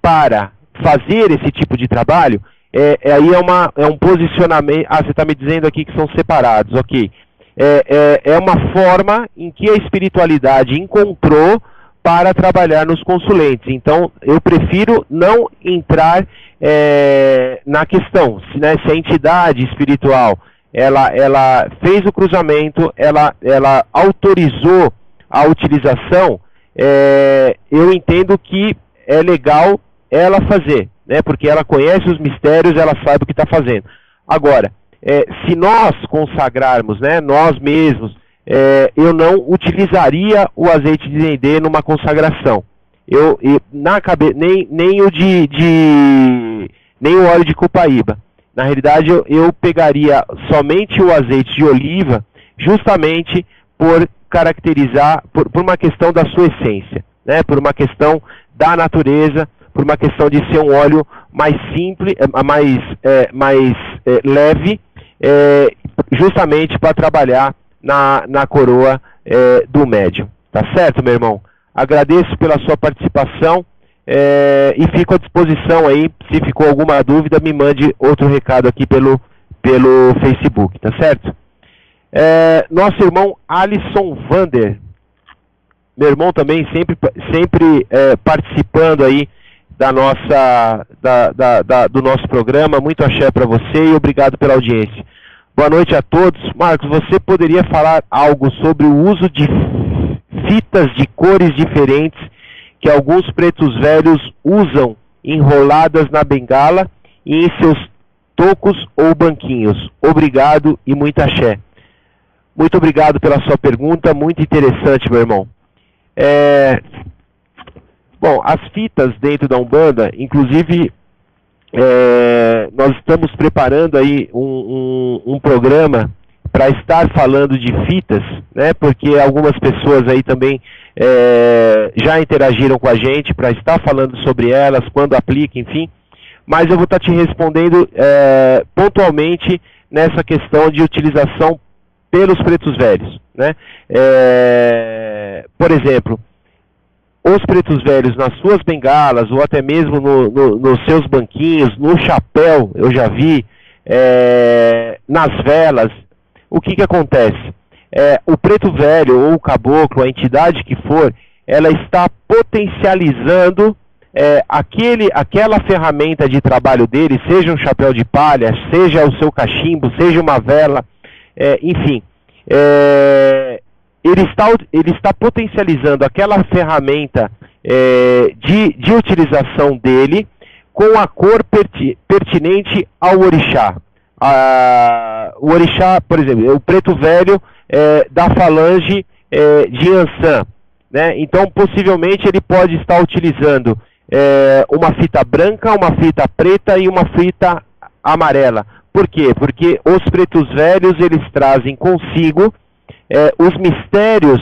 para fazer esse tipo de trabalho, aí é um posicionamento. Você está me dizendo aqui que são separados, ok. É uma forma em que a espiritualidade encontrou para trabalhar nos consulentes. Então, eu prefiro não entrar na questão, se a entidade espiritual ela fez o cruzamento, ela autorizou a utilização, eu entendo que é legal ela fazer, né? Porque ela conhece os mistérios, ela sabe o que está fazendo. Agora, se nós consagrarmos, né, nós mesmos, eu não utilizaria o azeite de dendê numa consagração. Nem o óleo de copaíba. Na realidade, eu pegaria somente o azeite de oliva, justamente por caracterizar, por uma questão da sua essência, né? Por uma questão da natureza, por uma questão de ser um óleo mais simples, mais leve, justamente para trabalhar na coroa do médium. Tá certo, meu irmão? Agradeço pela sua participação e fico à disposição aí. Se ficou alguma dúvida, me mande outro recado aqui pelo Facebook, tá certo? Nosso irmão Alisson Vander, meu irmão também sempre participando aí do nosso programa. Muito axé para você e obrigado pela audiência. Boa noite a todos. Marcos, você poderia falar algo sobre o uso de fitas de cores diferentes que alguns pretos velhos usam enroladas na bengala e em seus tocos ou banquinhos? Obrigado e muito axé. Muito obrigado pela sua pergunta, muito interessante, meu irmão. Bom, as fitas dentro da Umbanda, inclusive, nós estamos preparando aí um programa para estar falando de fitas, né? Porque algumas pessoas aí também já interagiram com a gente para estar falando sobre elas, quando aplica, enfim. Mas eu vou estar te respondendo pontualmente nessa questão de utilização pelos pretos velhos, né? Por exemplo, os pretos velhos nas suas bengalas, ou até mesmo nos seus banquinhos, no chapéu, eu já vi, nas velas, o que acontece? O preto velho, ou o caboclo, a entidade que for, ela está potencializando aquela ferramenta de trabalho dele, seja um chapéu de palha, seja o seu cachimbo, seja uma vela, enfim, ele está potencializando aquela ferramenta de utilização dele com a cor pertinente ao orixá. O orixá, por exemplo, o preto velho da falange de Ansan, né? Então, possivelmente, ele pode estar utilizando uma fita branca, uma fita preta e uma fita amarela. Por quê? Porque os pretos velhos, eles trazem consigo os mistérios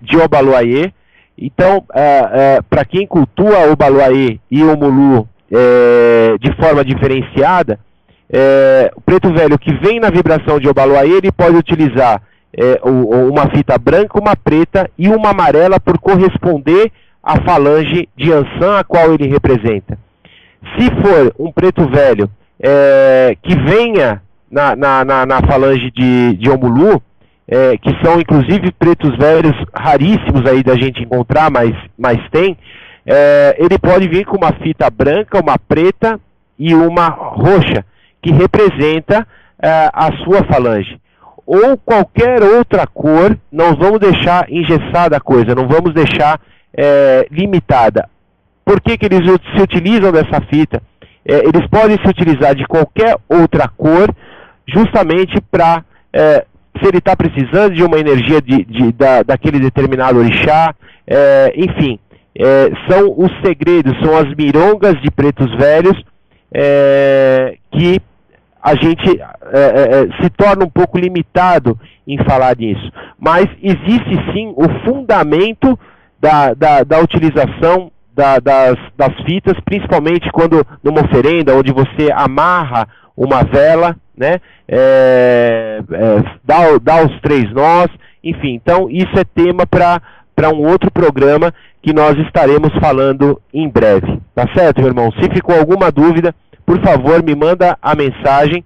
de Obaloaiê. Então, para quem cultua Obaloaiê e o Mulu de forma diferenciada, o preto velho que vem na vibração de Obaloaiê, ele pode utilizar uma fita branca, uma preta e uma amarela por corresponder à falange de Ansan, a qual ele representa. Se for um preto velho que venha na falange de Omulu, que são inclusive pretos velhos raríssimos aí da gente encontrar, mas tem, ele pode vir com uma fita branca, uma preta e uma roxa, que representa a sua falange. Ou qualquer outra cor, não vamos deixar engessada a coisa, não vamos deixar limitada. Por que eles se utilizam dessa fita? Eles podem se utilizar de qualquer outra cor, justamente para, se ele está precisando de uma energia daquele determinado orixá, enfim, são os segredos, são as mirongas de pretos velhos, que a gente se torna um pouco limitado em falar nisso. Mas existe sim o fundamento da utilização das fitas, principalmente quando numa oferenda, onde você amarra uma vela, né, dá os 3 nós, enfim. Então isso é tema para um outro programa que nós estaremos falando em breve. Tá certo, meu irmão? Se ficou alguma dúvida, por favor, me manda a mensagem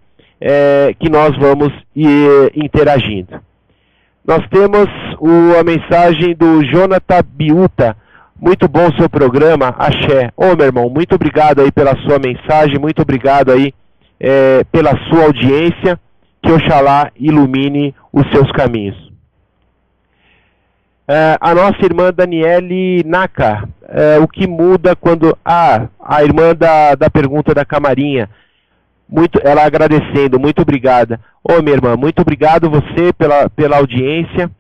que nós vamos ir interagindo. Nós temos a mensagem do Jonathan Biuta. Muito bom o seu programa, axé. Ô, meu irmão, muito obrigado aí pela sua mensagem, muito obrigado aí pela sua audiência, que Oxalá ilumine os seus caminhos. A nossa irmã Daniele Naka, o que muda quando... a irmã da pergunta da Camarinha, ela agradecendo, muito obrigada. Ô, minha irmã, muito obrigado você pela audiência,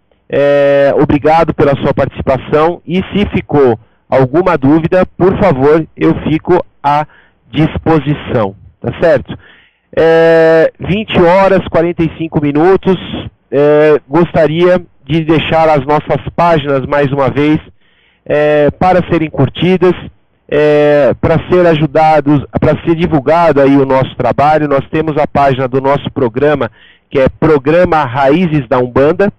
obrigado pela sua participação, e se ficou alguma dúvida, por favor, eu fico à disposição, tá certo? 20 horas, 45 minutos, gostaria de deixar as nossas páginas, mais uma vez, para serem curtidas, para ser ajudados, para ser divulgado aí o nosso trabalho. Nós temos a página do nosso programa, que é Programa Raízes da Umbanda,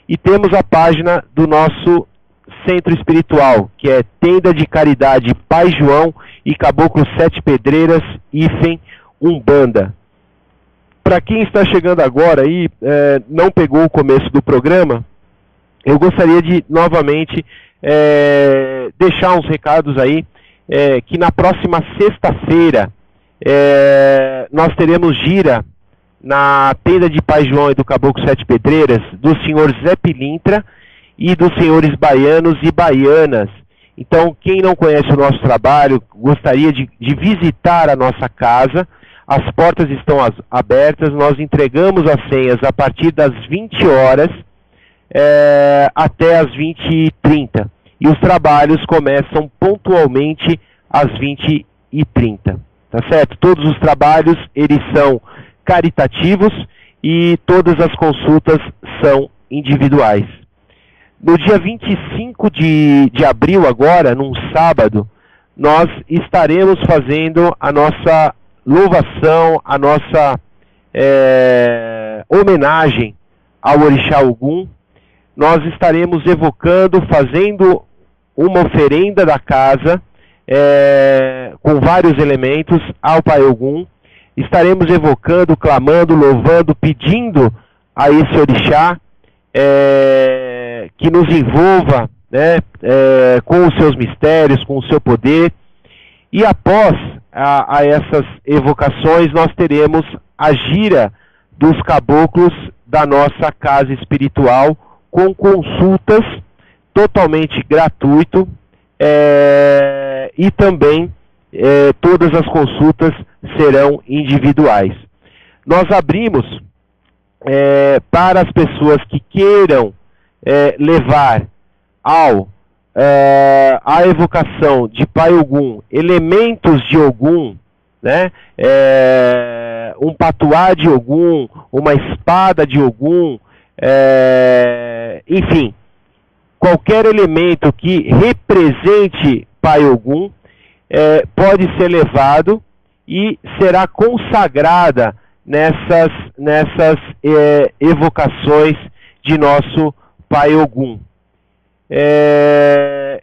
e temos a página do nosso centro espiritual, que é Tenda de Caridade Pai João e Caboclo 7 Pedreiras, hífen Umbanda. Para quem está chegando agora aí, não pegou o começo do programa, eu gostaria de, novamente, deixar uns recados aí, que na próxima sexta-feira nós teremos gira na Tenda de Pai João e do Caboclo 7 Pedreiras, do senhor Zé Pilintra e dos senhores baianos e baianas. Então, quem não conhece o nosso trabalho, gostaria de visitar a nossa casa, as portas estão abertas, nós entregamos as senhas a partir das 20 horas até as 20h30. E os trabalhos começam pontualmente às 20h30. Tá certo? Todos os trabalhos, eles são caritativos e todas as consultas são individuais. No dia 25 de abril agora, num sábado, nós estaremos fazendo a nossa louvação, a nossa homenagem ao Orixá Ogum. Nós estaremos evocando, fazendo uma oferenda da casa, com vários elementos, ao Pai Ogum. Estaremos evocando, clamando, louvando, pedindo a esse Orixá que nos envolva, né, com os seus mistérios, com o seu poder. E após a essas evocações, nós teremos a gira dos caboclos da nossa casa espiritual, com consultas totalmente gratuito, e também todas as consultas serão individuais. Nós abrimos para as pessoas que queiram levar a evocação de Pai Ogum, elementos de Ogum, né? Um patuá de Ogum, uma espada de Ogum, enfim, qualquer elemento que represente Pai Ogum pode ser levado e será consagrada nessas evocações de nosso Pai Ogum.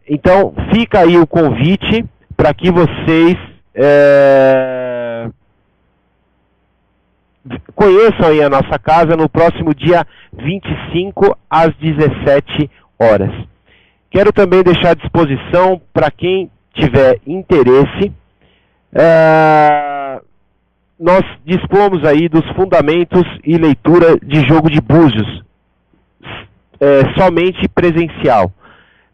Então fica aí o convite para que vocês conheçam aí a nossa casa no próximo dia 25 às 17 horas. Quero também deixar à disposição para quem tiver interesse, nós dispomos aí dos fundamentos e leitura de jogo de búzios, somente presencial.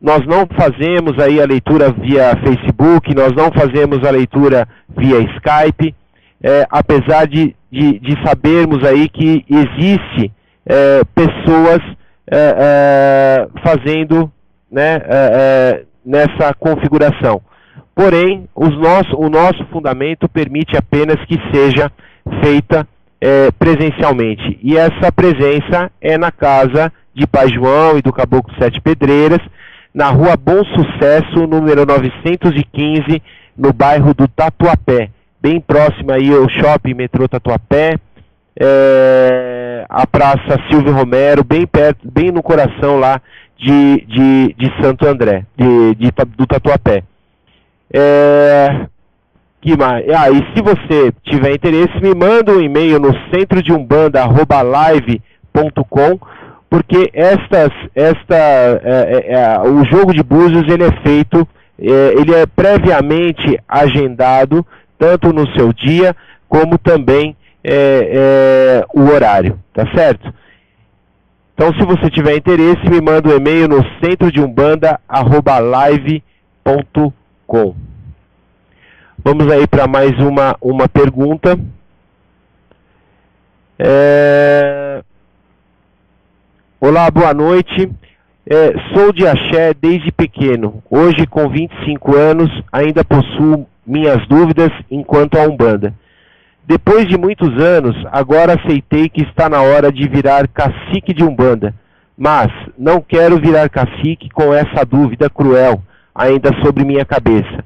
Nós não fazemos aí a leitura via Facebook, nós não fazemos a leitura via Skype, apesar de sabermos aí que existe pessoas fazendo, né, nessa configuração. Porém, o nosso fundamento permite apenas que seja feita presencialmente. E essa presença é na casa de Pai João e do Caboclo Sete Pedreiras, na rua Bom Sucesso, número 915, no bairro do Tatuapé, bem próximo aí ao Shopping Metrô Tatuapé, a Praça Silvio Romero, bem perto, bem no coração lá de Santo André, do Tatuapé. Que mais? E se você tiver interesse, me manda um e-mail no centrodeumbanda@live.com, porque o jogo de búzios ele é feito, ele é previamente agendado, tanto no seu dia, como também o horário, tá certo? Então, se você tiver interesse, me manda um e-mail no centrodeumbanda@live.com. Vamos aí para mais uma pergunta. Olá, boa noite. Sou de axé desde pequeno. Hoje, com 25 anos, ainda possuo minhas dúvidas enquanto à Umbanda. Depois de muitos anos, agora aceitei que está na hora de virar cacique de Umbanda. Mas não quero virar cacique com essa dúvida cruel ainda sobre minha cabeça.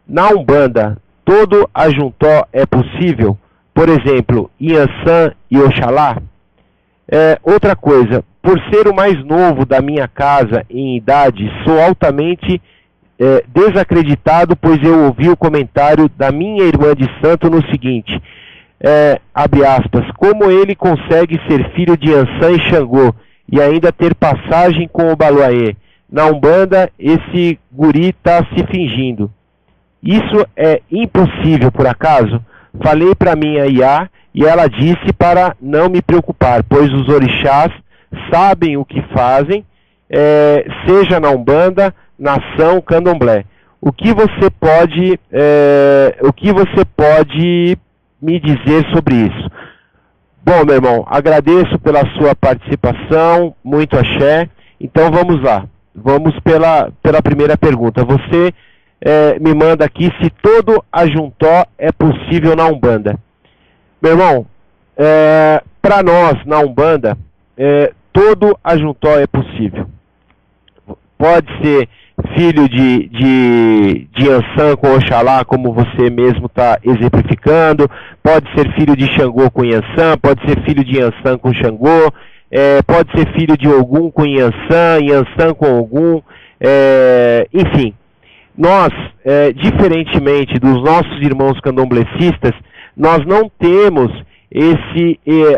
Na Umbanda, todo ajuntó é possível? Por exemplo, Iansã e Oxalá? Outra coisa, por ser o mais novo da minha casa em idade, sou altamente desacreditado, pois eu ouvi o comentário da minha irmã de santo no seguinte, abre aspas, como ele consegue ser filho de Iansã e Xangô e ainda ter passagem com o Baluaê? Na Umbanda, esse guri está se fingindo. Isso é impossível, por acaso? Falei para minha Iá e ela disse para não me preocupar, pois os orixás sabem o que fazem, seja na Umbanda, nação, candomblé. O que você pode me dizer sobre isso? Bom, meu irmão, agradeço pela sua participação, muito axé. Então vamos lá, vamos pela primeira pergunta. Você me manda aqui se todo ajuntó é possível na Umbanda. Meu irmão, para nós na Umbanda, todo ajuntó é possível. Pode ser filho de Iansã com Oxalá, como você mesmo está exemplificando, pode ser filho de Xangô com Iansã, pode ser filho de Iansã com Xangô, pode ser filho de Ogum com Iansã, Iansã com Ogum, enfim. Nós, diferentemente dos nossos irmãos candomblecistas, nós não temos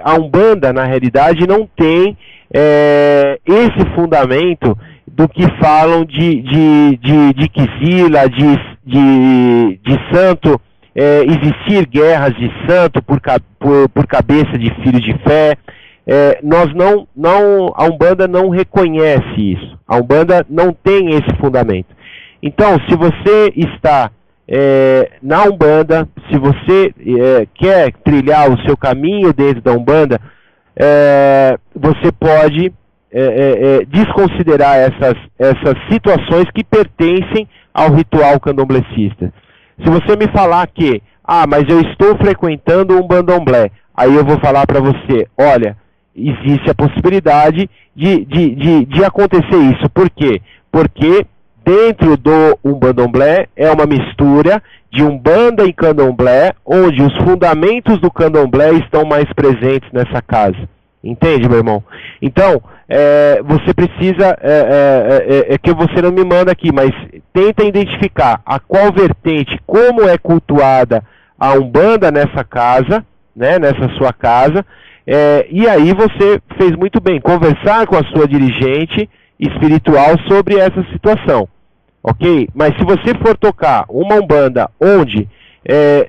a Umbanda, na realidade, não tem esse fundamento do que falam de Quizila, de santo, existir guerras de santo por cabeça de filho de fé. A Umbanda não reconhece isso. A Umbanda não tem esse fundamento. Então, se você está na Umbanda, se você quer trilhar o seu caminho dentro da Umbanda, você pode desconsiderar essas situações que pertencem ao ritual candomblecista. Se você me falar que, mas eu estou frequentando um bandomblé, aí eu vou falar para você, olha, existe a possibilidade de acontecer isso. Por quê? Porque dentro do umbandomblé é uma mistura de umbanda e candomblé, onde os fundamentos do candomblé estão mais presentes nessa casa. Entende, meu irmão? Então, você precisa, que você não me manda aqui, mas tenta identificar a qual vertente, como é cultuada a Umbanda nessa casa, né, nessa sua casa, e aí você fez muito bem, conversar com a sua dirigente espiritual sobre essa situação, ok? Mas se você for tocar uma Umbanda onde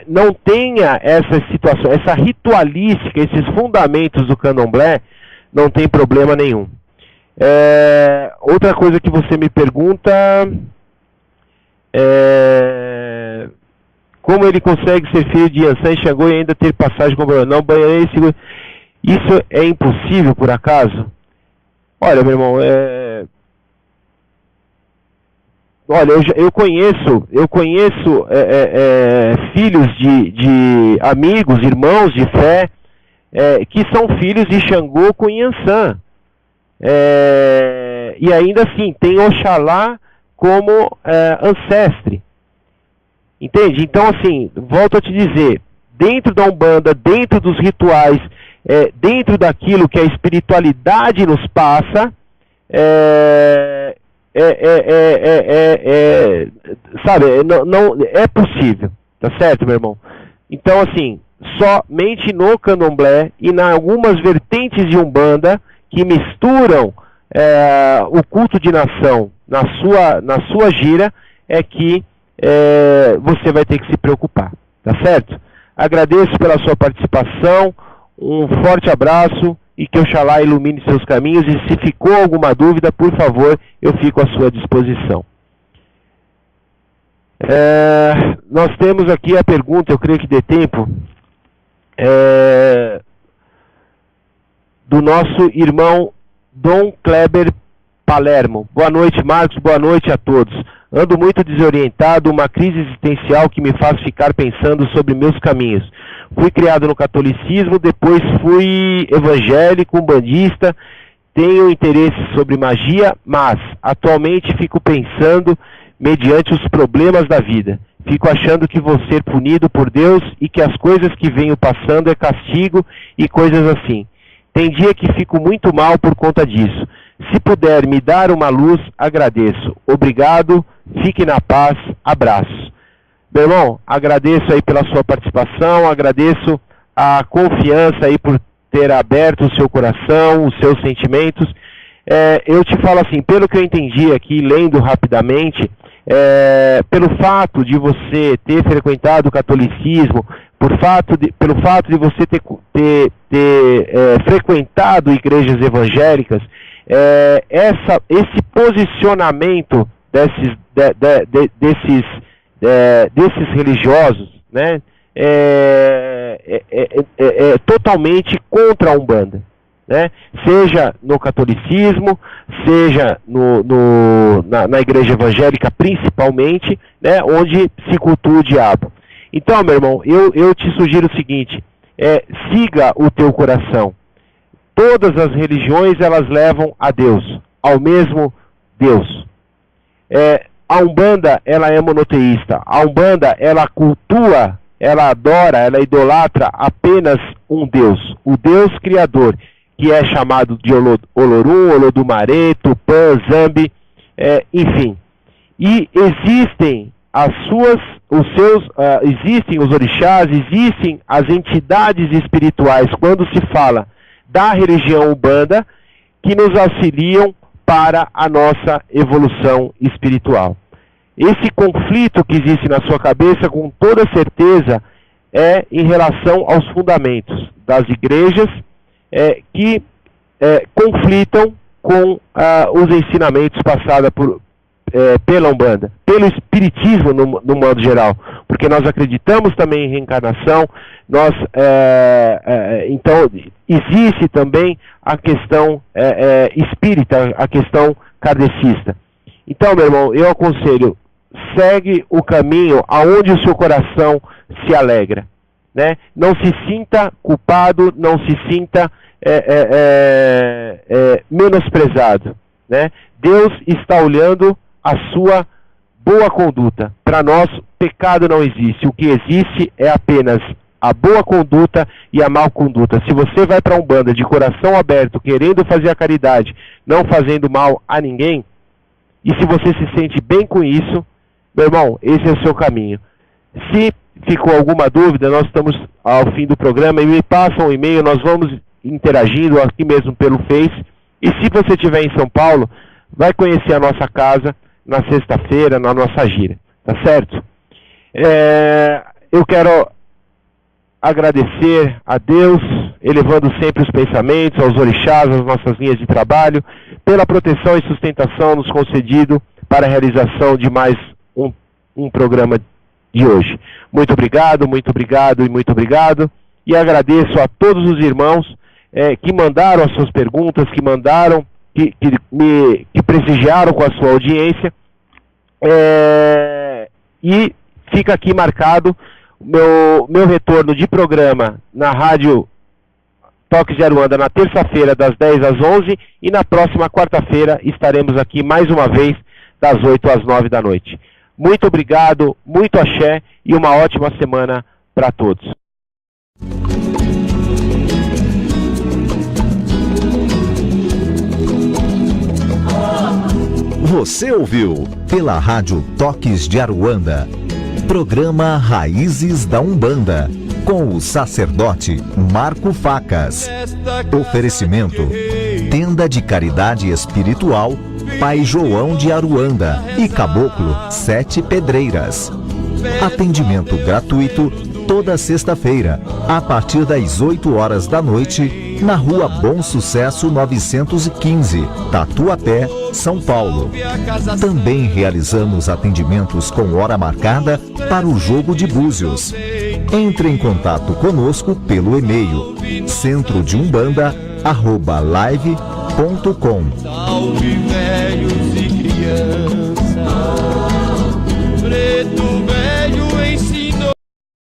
não tenha essa situação, essa ritualística, esses fundamentos do candomblé, não tem problema nenhum. Outra coisa que você me pergunta como ele consegue ser filho de Yansan e Xangô e ainda ter passagem com o Não, banhei, seguro. Isso é impossível, por acaso? Olha, meu irmão, olha, eu conheço filhos de amigos, irmãos de fé, que são filhos de Xangô com Yansan. E ainda assim, tem Oxalá como ancestre. Entende? Então, assim, volto a te dizer, dentro da Umbanda, dentro dos rituais, dentro daquilo que a espiritualidade nos passa, sabe, não é possível, tá certo, meu irmão? Então, assim, somente no candomblé e em algumas vertentes de Umbanda que misturam o culto de nação na sua gira, é que você vai ter que se preocupar, tá certo? Agradeço pela sua participação, um forte abraço e que Oxalá ilumine seus caminhos, e se ficou alguma dúvida, por favor, eu fico à sua disposição. Nós temos aqui a pergunta, eu creio que dê tempo, do nosso irmão Dom Kleber Palermo. Boa noite, Marcos, boa noite a todos. Ando muito desorientado, uma crise existencial que me faz ficar pensando sobre meus caminhos. Fui criado no catolicismo, depois fui evangélico, umbandista, tenho interesse sobre magia, mas atualmente fico pensando mediante os problemas da vida. Fico achando que vou ser punido por Deus e que as coisas que venho passando é castigo e coisas assim. Tem dia que fico muito mal por conta disso. Se puder me dar uma luz, agradeço. Obrigado, fique na paz, abraços. Meu irmão, agradeço aí pela sua participação, agradeço a confiança aí por ter aberto o seu coração, os seus sentimentos. Eu te falo assim, pelo que eu entendi aqui, lendo rapidamente, pelo fato de você ter frequentado o catolicismo, pelo fato de você ter frequentado igrejas evangélicas, esse posicionamento desses religiosos, né, totalmente contra a Umbanda, né? Seja no catolicismo, seja na igreja evangélica principalmente, né, onde se cultua o diabo. Então, meu irmão, eu te sugiro o seguinte, siga o teu coração. Todas as religiões, elas levam a Deus, ao mesmo Deus. A Umbanda, ela é monoteísta. A Umbanda, ela cultua, ela adora, ela idolatra apenas um Deus, o Deus Criador, que é chamado de Olorum, Olodumaré, Tupã, Zambi, enfim. E existem existem os orixás, existem as entidades espirituais, quando se fala da religião Umbanda, que nos auxiliam para a nossa evolução espiritual. Esse conflito que existe na sua cabeça, com toda certeza, é em relação aos fundamentos das igrejas, que conflitam com os ensinamentos passados pela Umbanda, pelo Espiritismo no modo geral, porque nós acreditamos também em reencarnação, então existe também a questão espírita, a questão kardecista. Então, meu irmão, eu aconselho, segue o caminho aonde o seu coração se alegra, né? Não se sinta culpado, não se sinta menosprezado, né? Deus está olhando a sua boa conduta. Para nós, pecado não existe. O que existe é apenas a boa conduta e a má conduta. Se você vai para a Umbanda de coração aberto, querendo fazer a caridade, não fazendo mal a ninguém, e se você se sente bem com isso, meu irmão, esse é o seu caminho. Se ficou alguma dúvida, nós estamos ao fim do programa, e me passam um e-mail, nós vamos interagindo aqui mesmo pelo Face. E se você estiver em São Paulo, vai conhecer a nossa casa na sexta-feira, na nossa gira, tá certo? Eu quero agradecer a Deus, elevando sempre os pensamentos aos orixás, às nossas linhas de trabalho, pela proteção e sustentação nos concedido para a realização de mais um programa de hoje. Muito obrigado e muito obrigado. E agradeço a todos os irmãos que mandaram as suas perguntas, que mandaram, que prestigiaram com a sua audiência. E fica aqui marcado meu retorno de programa na Rádio Toques de Aruanda na terça-feira das 10 às 11 e na próxima quarta-feira estaremos aqui mais uma vez das 8 às 9 da noite. Muito obrigado, muito axé e uma ótima semana para todos. Você ouviu pela Rádio Toques de Aruanda, programa Raízes da Umbanda, com o sacerdote Marco Facas. Oferecimento: Tenda de Caridade Espiritual Pai João de Aruanda e Caboclo 7 Pedreiras. Atendimento gratuito toda sexta-feira, a partir das 8 horas da noite, na Rua Bom Sucesso 915, Tatuapé, São Paulo. Também realizamos atendimentos com hora marcada para o jogo de búzios. Entre em contato conosco pelo e-mail centrodeumbanda@live.com. Salve velhos e crianças.